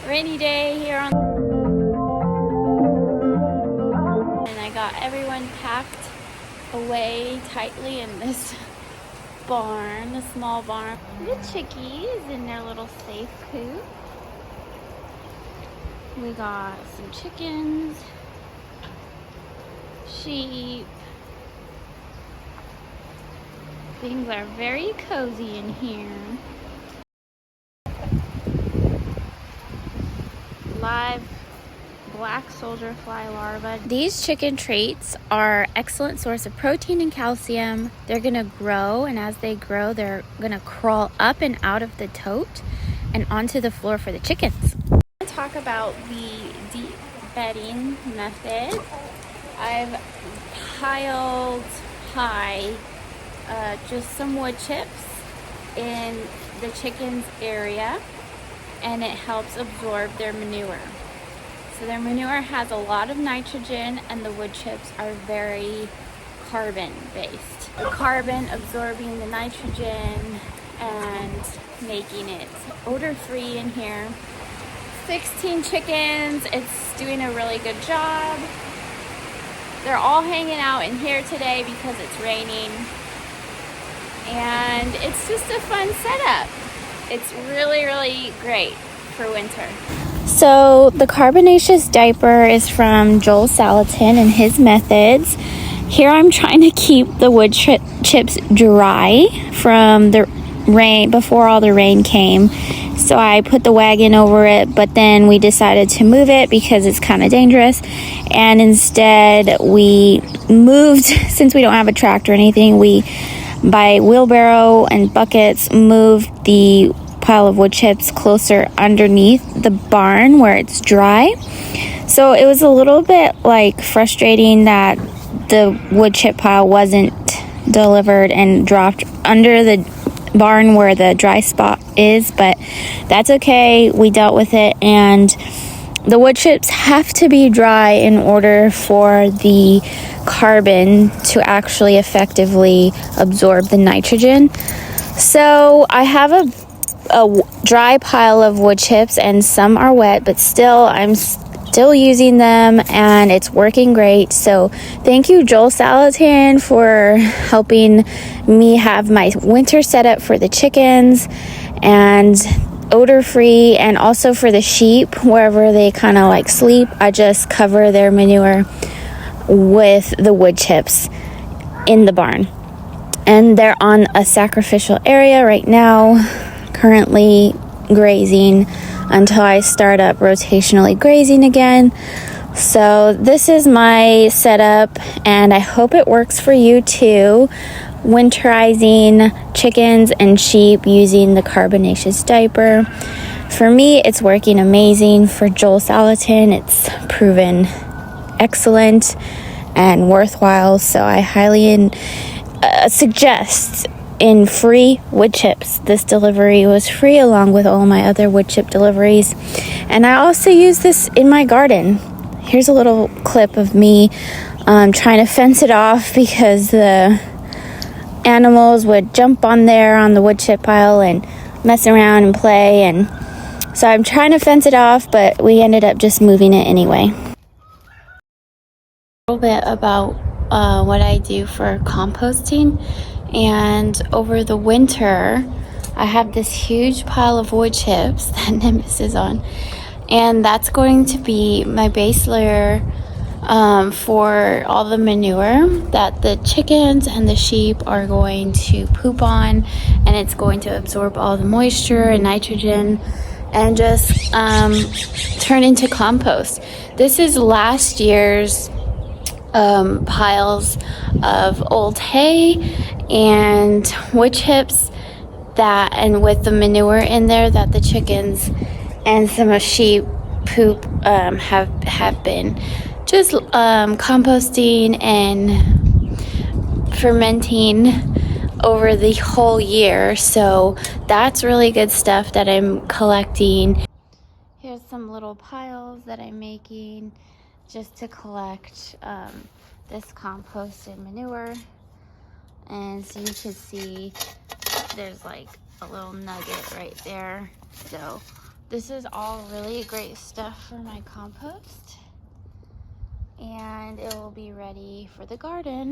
rainy day here on, and I got everyone packed away tightly in this barn, the small barn. The chickies in their little safe coop. We got some chickens, sheep. Things are very cozy in here. Live black soldier fly larvae. These chicken traits are excellent source of protein and calcium. They're gonna grow, and as they grow, they're gonna crawl up and out of the tote and onto the floor for the chickens. I'm gonna talk about the deep bedding method. I've piled high just some wood chips in the chickens area, and it helps absorb their manure. So their manure has a lot of nitrogen, and the wood chips are very carbon based. The carbon absorbing the nitrogen and making it odor free in here. 16 chickens, it's doing a really good job. They're all hanging out in here today because it's raining, and it's just a fun setup. It's really, really great for winter. So the carbonaceous diaper is from Joel Salatin and his methods. Here I'm trying to keep the wood chips dry from the rain, before all the rain came. So I put the wagon over it, but then we decided to move it because it's kind of dangerous. And instead we moved, since we don't have a tractor or anything, we by wheelbarrow and buckets moved the pile of wood chips closer underneath the barn where it's dry. So it was a little bit like frustrating that the wood chip pile wasn't delivered and dropped under the barn where the dry spot is, but that's okay. We dealt with it, and the wood chips have to be dry in order for the carbon to actually effectively absorb the nitrogen. So I have a dry pile of wood chips, and some are wet, but still I'm still using them, and it's working great. So thank you, Joel Salatin, for helping me have my winter setup for the chickens and odor free, and also for the sheep, wherever they kind of like sleep, I just cover their manure with the wood chips in the barn. And they're on a sacrificial area right now, currently grazing until I start up rotationally grazing again. So this is my setup, and I hope it works for you too. Winterizing chickens and sheep using the carbonaceous diaper. For me, it's working amazing. For Joel Salatin, it's proven excellent and worthwhile. So I highly suggest in free wood chips. This delivery was free along with all my other wood chip deliveries. And I also use this in my garden. Here's a little clip of me trying to fence it off because the animals would jump on there on the wood chip pile and mess around and play. And so I'm trying to fence it off, but we ended up just moving it anyway. A little bit about what I do for composting. And over the winter, I have this huge pile of wood chips that Nimbus is on, and that's going to be my base layer for all the manure that the chickens and the sheep are going to poop on, and it's going to absorb all the moisture and nitrogen and just turn into compost. This is last year's piles of old hay and wood chips that, and with the manure in there that the chickens and some sheep poop have been just composting and fermenting over the whole year. So that's really good stuff that I'm collecting. Here's some little piles that I'm making just to collect this compost and manure. And so you can see there's like a little nugget right there. So this is all really great stuff for my compost, and it will be ready for the garden.